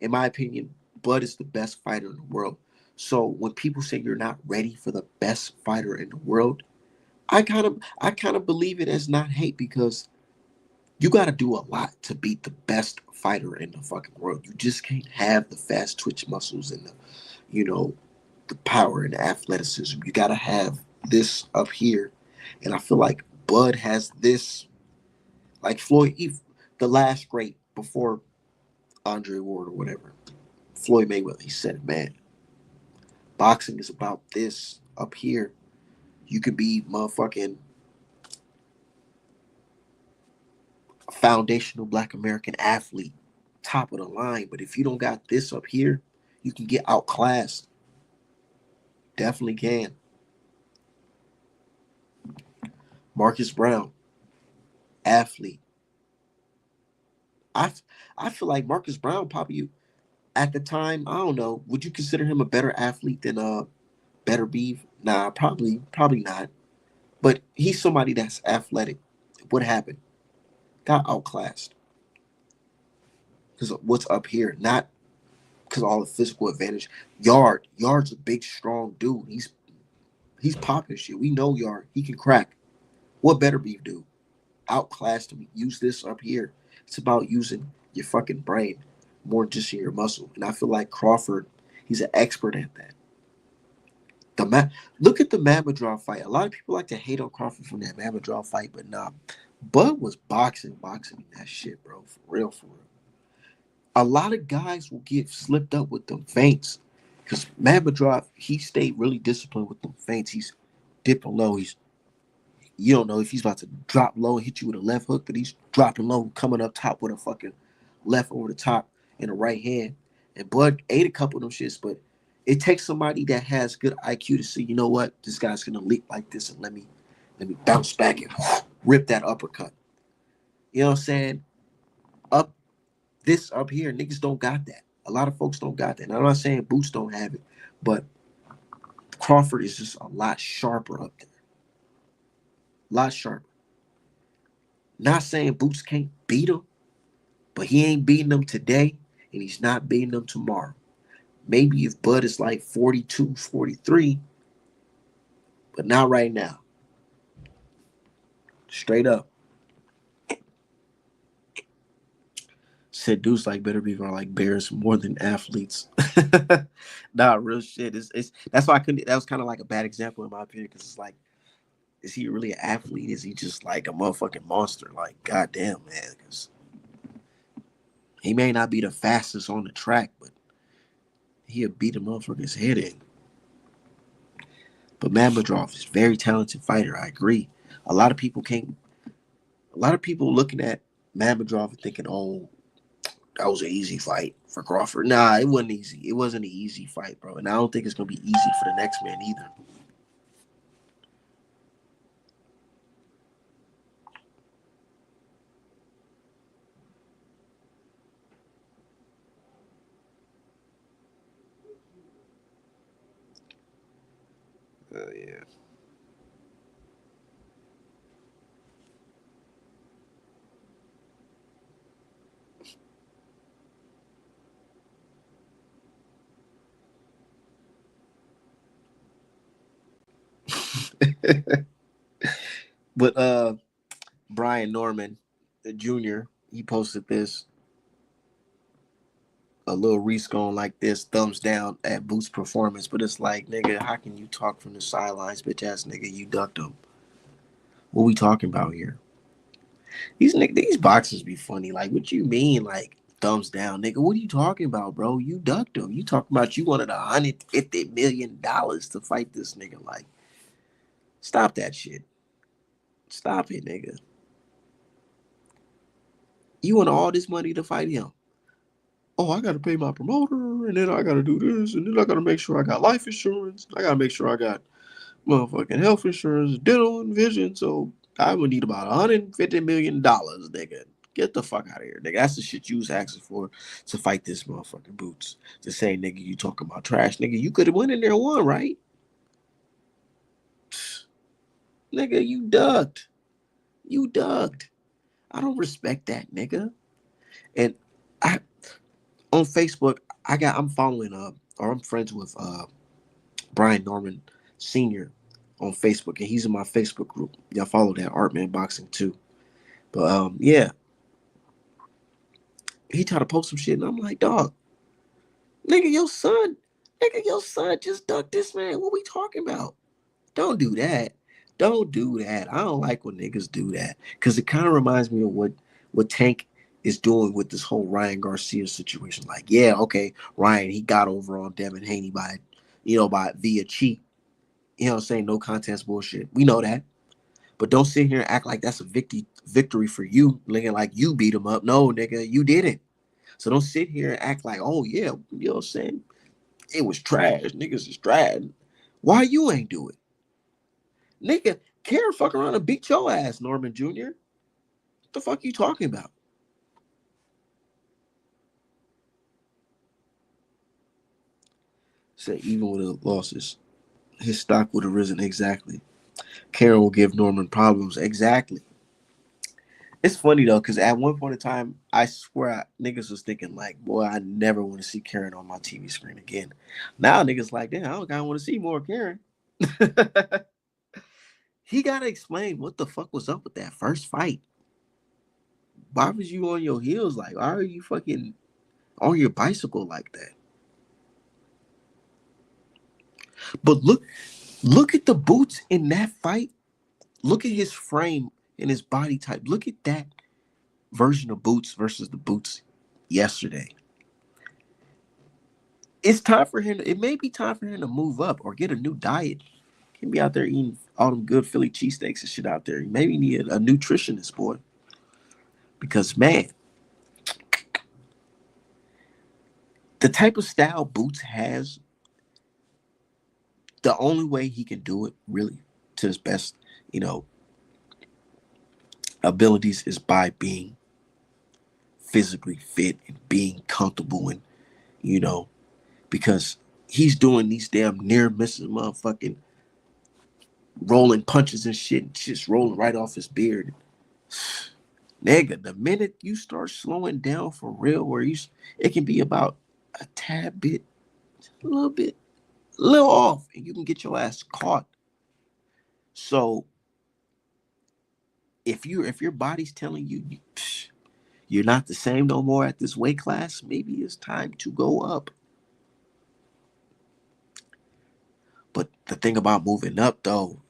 in my opinion, Bud is the best fighter in the world. So when people say you're not ready for the best fighter in the world, I kind of believe it as not hate because you got to do a lot to beat the best fighter in the fucking world. You just can't have the fast twitch muscles and you know, the power and the athleticism. You got to have this up here. And I feel like Bud has this, like Floyd, the last great before Andre Ward or whatever, Floyd Mayweather, he said, man, boxing is about this up here. You could be motherfucking foundational Black American athlete, top of the line. But if you don't got this up here, you can get outclassed. Definitely can. Marcus Brown, athlete. I I feel like Marcus Brown probably at the time, I don't know, would you consider him a better athlete than Better Beef? Nah, probably not. But he's somebody that's athletic. What happened? Got outclassed. Because what's up here, not because all the physical advantage. Yard's a big, strong dude. He's popping shit. We know Yard. He can crack. What Better Beef do? Outclassed him. Use this up here. It's about using your fucking brain more than just your muscle. And I feel like Crawford, he's an expert at that. Look at the Mamadov fight. A lot of people like to hate on Crawford from that Mamadov fight, but nah, Bud was boxing that shit, bro. For real, for real. A lot of guys will get slipped up with them feints because Mamadov, he stayed really disciplined with them feints. He's dipping low. You don't know if he's about to drop low and hit you with a left hook, but he's dropping low, coming up top with a fucking left over the top and a right hand. And Bud ate a couple of them shits, but it takes somebody that has good IQ to see, you know what, this guy's gonna leap like this and let me bounce back and rip that uppercut. You know what I'm saying? Up this up here, niggas don't got that. A lot of folks don't got that. And I'm not saying Boots don't have it, but Crawford is just a lot sharper up there. A lot sharper. Not saying Boots can't beat him, but he ain't beating them today, and he's not beating them tomorrow. Maybe if Bud is like 42, 43, but not right now. Straight up. Said dudes like Better Be are like bears more than athletes. Nah, real shit. It's that's why I couldn't. That was kind of like a bad example in my opinion because it's like, is he really an athlete? Is he just like a motherfucking monster? Like, goddamn, man. Because he may not be the fastest on the track, but he'll beat a motherfucker's head in. But Mamadov is a very talented fighter. I agree. A lot of people can't. A lot of people looking at Mamadov and thinking, "Oh, that was an easy fight for Crawford." Nah, it wasn't easy. It wasn't an easy fight, bro. And I don't think it's gonna be easy for the next man either. Yeah. But Brian Norman Jr. he posted this a little Reese going like this, thumbs down at Boots' performance. But it's like, nigga, how can you talk from the sidelines, bitch ass nigga? You ducked him. What we talking about here? These boxers be funny. Like, what you mean? Like, thumbs down, nigga? What are you talking about, bro? You ducked him. You talking about you wanted $150 million to fight this nigga? Like, stop that shit. Stop it, nigga. You want all this money to fight him? Oh, I got to pay my promoter, and then I got to do this, and then I got to make sure I got life insurance. I got to make sure I got motherfucking health insurance, dental and vision. So I would need about $150 million, nigga. Get the fuck out of here, nigga. That's the shit you was asking for to fight this motherfucking Boots. To say, nigga, you talking about trash, nigga. You could have went in there and won, right? Nigga, you ducked. You ducked. I don't respect that, nigga. And I on Facebook, I'm following or I'm friends with Brian Norman Sr. on Facebook, and he's in my Facebook group. Y'all follow that Artman Boxing too. But yeah, he tried to post some shit, and I'm like, dog, nigga, your son just ducked this man. What we talking about? Don't do that. Don't do that. I don't like when niggas do that because it kind of reminds me of what Tank is doing with this whole Ryan Garcia situation. Like, yeah, okay, Ryan, he got over on Devin Haney by via cheat. You know what I'm saying? No contest bullshit. We know that. But don't sit here and act like that's a victory for you, looking like you beat him up. No, nigga, you didn't. So don't sit here and act like, oh yeah, you know what I'm saying? It was trash. Niggas is trash. Why you ain't do it? Nigga, Karen fuck around and beat your ass, Norman Jr. What the fuck you talking about? Say even with the losses, his stock would have risen exactly. Karen will give Norman problems exactly. It's funny though, because at one point in time, I swear niggas was thinking like, boy, I never want to see Karen on my TV screen again. Now niggas like, damn, I don't kind of want to see more Karen. He gotta explain what the fuck was up with that first fight. Why was you on your heels? Like, why are you fucking on your bicycle like that? But look at the boots in that fight. Look at his frame and his body type. Look at that version of boots versus the boots yesterday. It's time for him. It may be time for him to move up or get a new diet. He can be out there eating all them good Philly cheesesteaks and shit out there. Maybe need a nutritionist, boy. Because man, the type of style Boots has, the only way he can do it really to his best, you know, abilities is by being physically fit and being comfortable and, you know, because he's doing these damn near misses, motherfucking rolling punches and shit, and just rolling right off his beard. Nigga, the minute you start slowing down for real, where it can be about a tad bit, a little off, and you can get your ass caught. So if your body's telling you you're not the same no more at this weight class, maybe it's time to go up. But the thing about moving up though,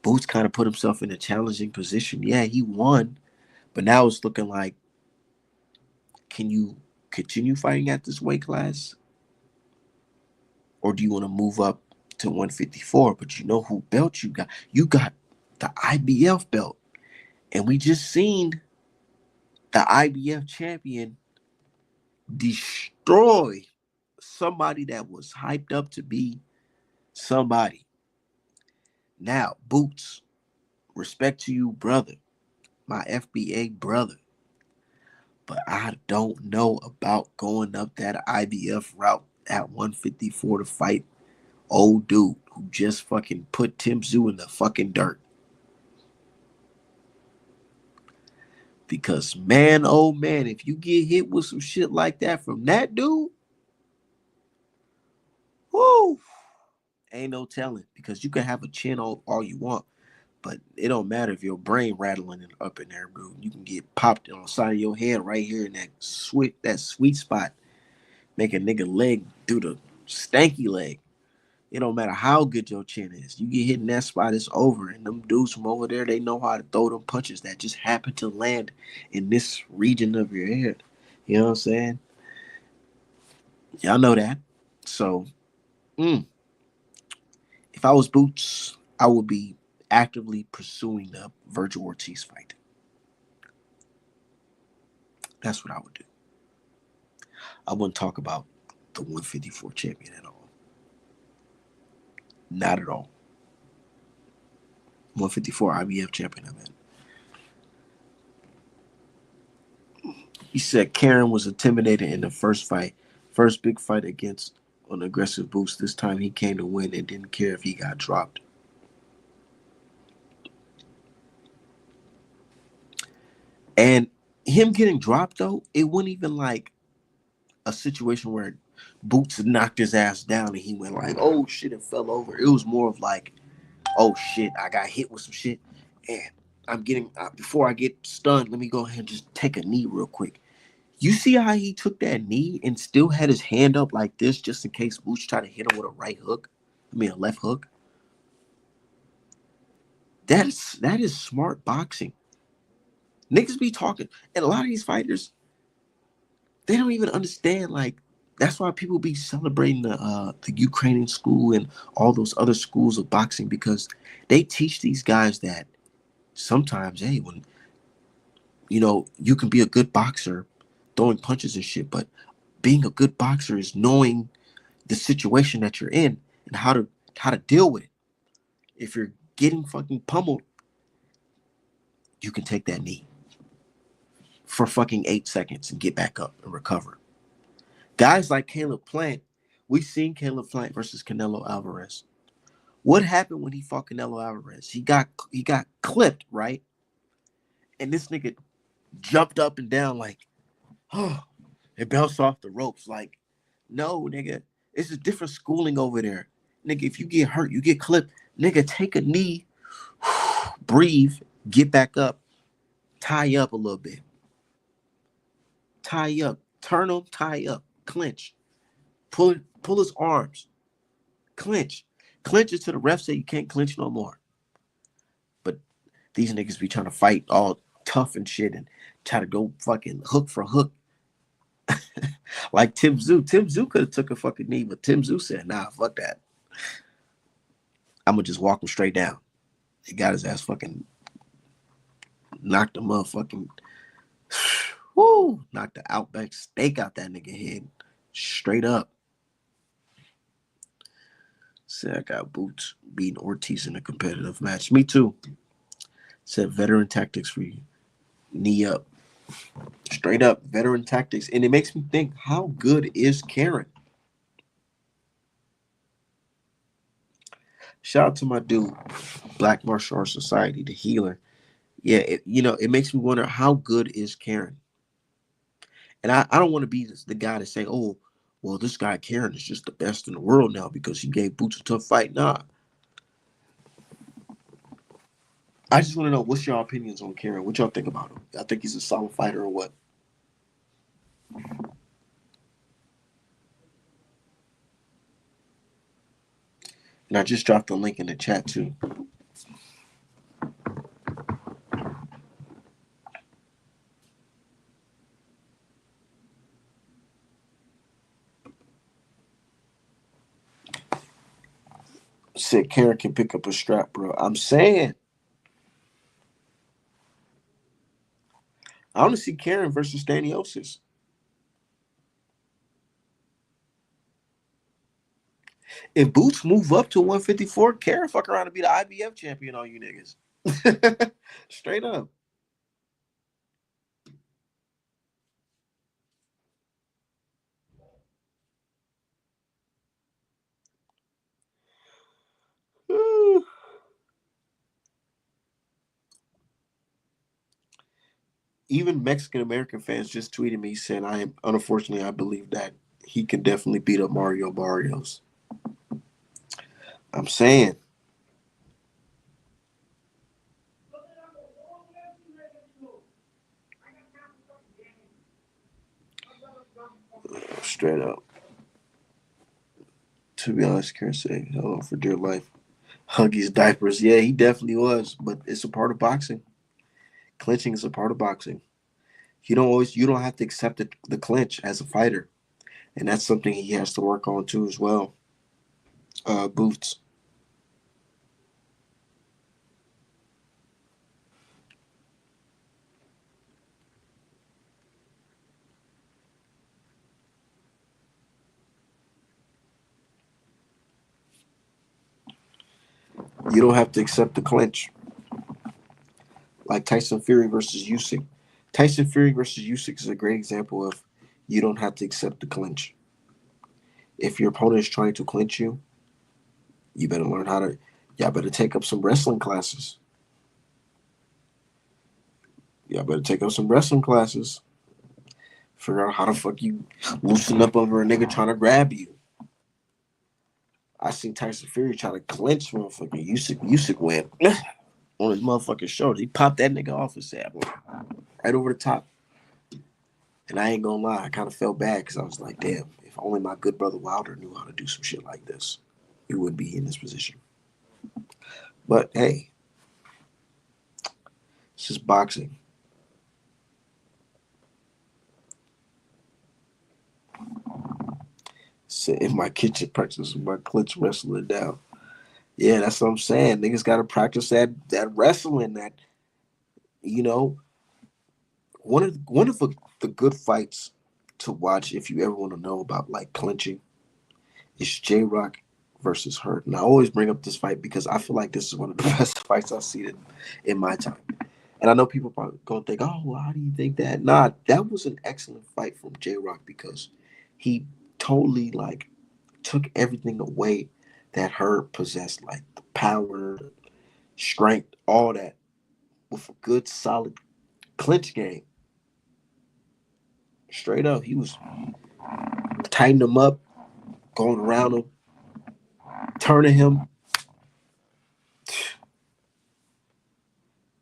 Boots kind of put himself in a challenging position. Yeah, he won, but now it's looking like, can you continue fighting at this weight class? Or do you want to move up to 154? But you know who belt you got? You got the IBF belt. And we just seen the IBF champion destroy somebody that was hyped up to be somebody. Now, Boots, respect to you, brother, my FBA brother. But I don't know about going up that IBF route at 154 to fight old dude who just fucking put Tim Tszyu in the fucking dirt. Because man, oh man, if you get hit with some shit like that from that dude, whoo, ain't no telling. Because you can have a chin all you want, but it don't matter if your brain rattling up in there, bro. You can get popped on the side of your head right here in that sweet spot, make a nigga leg do the stanky leg. It don't matter how good your chin is. You get hit in that spot, it's over. And them dudes from over there, they know how to throw them punches that just happen to land in this region of your head. You know what I'm saying? Y'all know that. So, if I was Boots, I would be actively pursuing the Virgil Ortiz fight. That's what I would do. I wouldn't talk about the 154 champion at all. Not at all. 154 IBF champion, I mean. He said Karen was intimidated in the first fight, first big fight against an aggressive Boots. This time he came to win and didn't care if he got dropped. And him getting dropped, though, it wasn't even like a situation where Boots knocked his ass down and he went like, oh shit, and fell over. It was more of like, oh shit, I got hit with some shit. And I'm getting, before I get stunned, let me go ahead and just take a knee real quick. You see how he took that knee and still had his hand up like this just in case Boots tried to hit him with a right hook? I mean, a left hook. That is smart boxing. Niggas be talking. And a lot of these fighters, they don't even understand, like, That's why people be celebrating the Ukrainian school and all those other schools of boxing, because they teach these guys that sometimes, hey, when you can be a good boxer throwing punches and shit, but being a good boxer is knowing the situation that you're in and how to deal with it. If you're getting fucking pummeled, you can take that knee for fucking 8 seconds and get back up and recover. Guys like Caleb Plant, we've seen Caleb Plant versus Canelo Alvarez. What happened when he fought Canelo Alvarez? He got clipped, right? And this nigga jumped up and down like, oh, it bounced off the ropes. Like, no, nigga, it's a different schooling over there. Nigga, if you get hurt, you get clipped. Nigga, take a knee, breathe, get back up, tie up a little bit. Tie up, turn him, tie up, clinch, pull his arms, clinch it to the ref say you can't clinch no more. But these niggas be trying to fight all tough and shit and try to go fucking hook for hook. Like Tim Tszyu. Tim Tszyu could have took a fucking knee, but Tim Tszyu said, nah, fuck that. I'm gonna just walk him straight down. He got his ass fucking knocked the motherfucking knocked the Outback steak out that nigga head. Straight up. Said I got Boots beating Ortiz in a competitive match. Me too. Said veteran tactics for you. Knee up. Straight up veteran tactics. And it makes me think, how good is Karen? Shout out to my dude, Black Martial Arts Society, the healer. Yeah, it makes me wonder, how good is Karen? And I don't want to be the guy to say, oh, well, this guy Karen is just the best in the world now because he gave Boots a tough fight. Nah. I just want to know, what's your opinions on Karen? What y'all think about him? I think he's a solid fighter or what? And I just dropped the link in the chat too. Said Karen can pick up a strap, bro. I'm saying, I want to see Karen versus Staniosis. If Boots move up to 154, Karen fuck around and be the IBF champion on you niggas. Straight up. Even Mexican American fans just tweeted me saying, I believe that he can definitely beat up Mario Barrios. I'm saying. Straight up. To be honest, Karen said, hello for dear life. Huggies diapers. Yeah, he definitely was, but it's a part of boxing. Clinching is a part of boxing. You don't have to accept the clinch as a fighter. And that's something he has to work on too as well. Boots. You don't have to accept the clinch. Like Tyson Fury versus Usyk. Tyson Fury versus Usyk is a great example of, you don't have to accept the clinch. If your opponent is trying to clinch you, you better learn how to. Y'all better take up some wrestling classes. Y'all better take up some wrestling classes. Figure out how the fuck you loosen up over a nigga trying to grab you. I seen Tyson Fury try to clinch motherfucking Usyk went on his motherfucking shoulder. He popped that nigga off his saddle right over the top. And I ain't gonna lie, I kind of felt bad because I was like, damn, if only my good brother Wilder knew how to do some shit like this, he wouldn't be in this position. But hey, it's just boxing. Sit in my kitchen, practice my clinch wrestling down. Yeah, that's what I'm saying. Niggas gotta practice that wrestling. That you know, one of the good fights to watch if you ever want to know about like clinching is J Rock versus Hurt. And I always bring up this fight because I feel like this is one of the best fights I've seen in my time. And I know people probably gonna think, oh, well, how do you think that? Nah, that was an excellent fight from J Rock because he totally like took everything away that Hurt possessed, like the power, strength, all that, with a good solid clinch game. Straight up, he was tightening him up, going around him, turning him.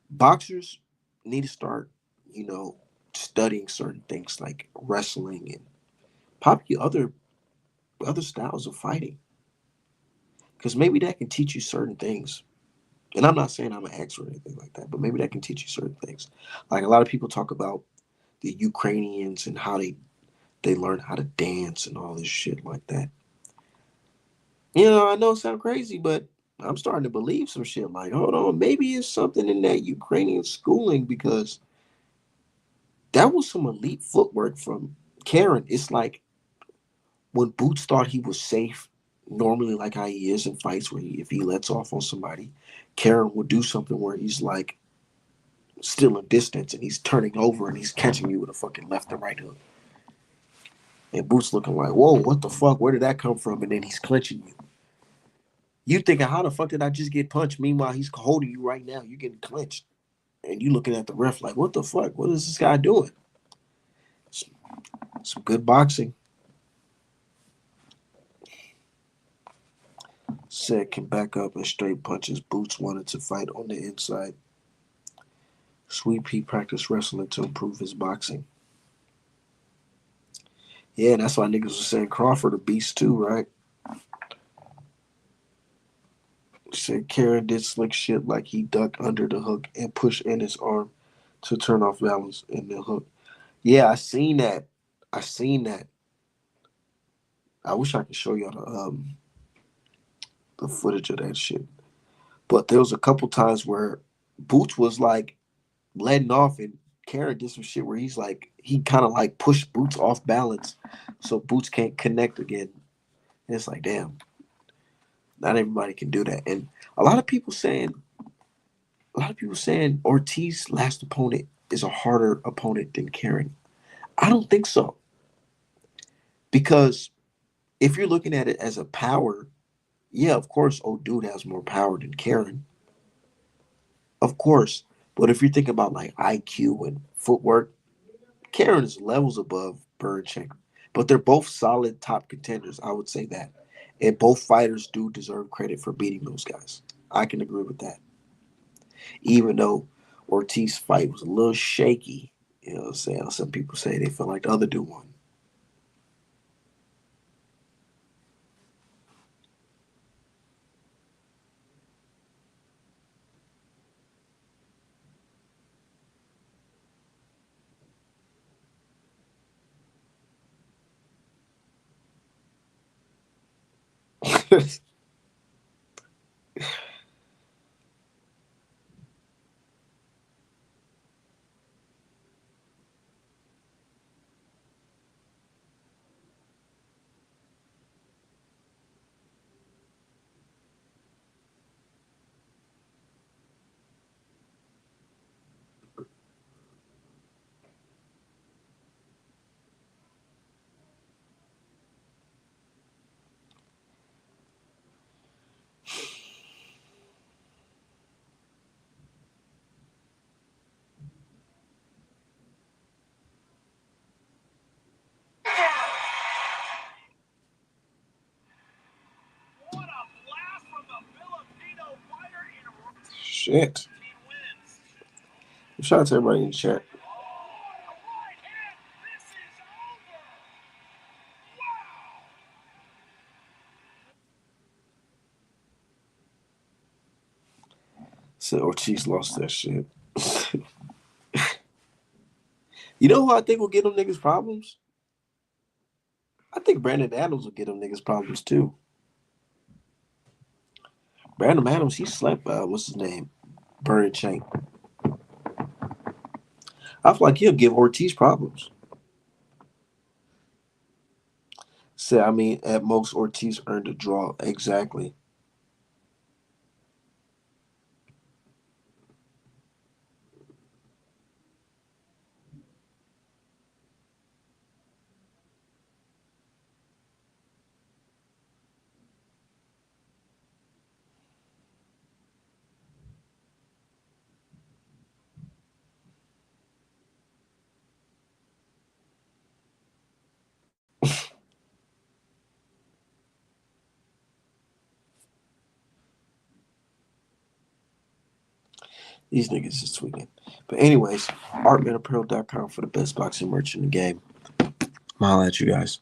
Boxers need to start, you know, studying certain things like wrestling and probably other styles of fighting, because maybe that can teach you certain things. And I'm not saying I'm an expert or anything like that, but maybe that can teach you certain things. Like a lot of people talk about the Ukrainians and how they learn how to dance and all this shit like that. I know it sounds crazy, but I'm starting to believe some shit. Like, hold on, maybe it's something in that Ukrainian schooling because that was some elite footwork from Karen. It's like when Boots thought he was safe, normally like how he is in fights where if he lets off on somebody, Karen will do something where he's like still in distance and he's turning over and he's catching you with a fucking left and right hook. And Boots looking like, whoa, what the fuck? Where did that come from? And then he's clinching you. You thinking, how the fuck did I just get punched? Meanwhile, he's holding you right now. You're getting clinched. And you looking at the ref like, what the fuck? What is this guy doing? Some good boxing. Said can back up and straight punches. Boots wanted to fight on the inside. Sweet Pea practiced wrestling to improve his boxing. Yeah, and that's why niggas was saying Crawford a beast too, right? Said Karen did slick shit like he ducked under the hook and pushed in his arm to turn off balance in the hook. Yeah, I seen that. I seen that. I wish I could show y'all the footage of that shit. But there was a couple times where Boots was like letting off and Karen did some shit where he kind of like pushed Boots off balance so Boots can't connect again. And it's like, damn, not everybody can do that. And a lot of people saying Ortiz's last opponent is a harder opponent than Karen. I don't think so. Because if you're looking at it as a power, yeah, of course, old dude has more power than Karen. Of course. But if you're thinking about like IQ and footwork, Karen is levels above Berncheck. But they're both solid top contenders. I would say that. And both fighters do deserve credit for beating those guys. I can agree with that. Even though Ortiz's fight was a little shaky, you know what I'm saying? Some people say they felt like the other dude won. Shit. Shout out to everybody in the chat. Said Ortiz lost that shit. You know who I think will get them niggas problems? I think Brandon Adams will get them niggas problems too. Brandon Adams, he slept. What's his name? Bird Shank. I feel like he'll give Ortiz problems. So I mean, at most Ortiz earned a draw. Exactly. These niggas is tweaking. But anyways, artmanapparel.com for the best boxing merch in the game. I'll at you guys.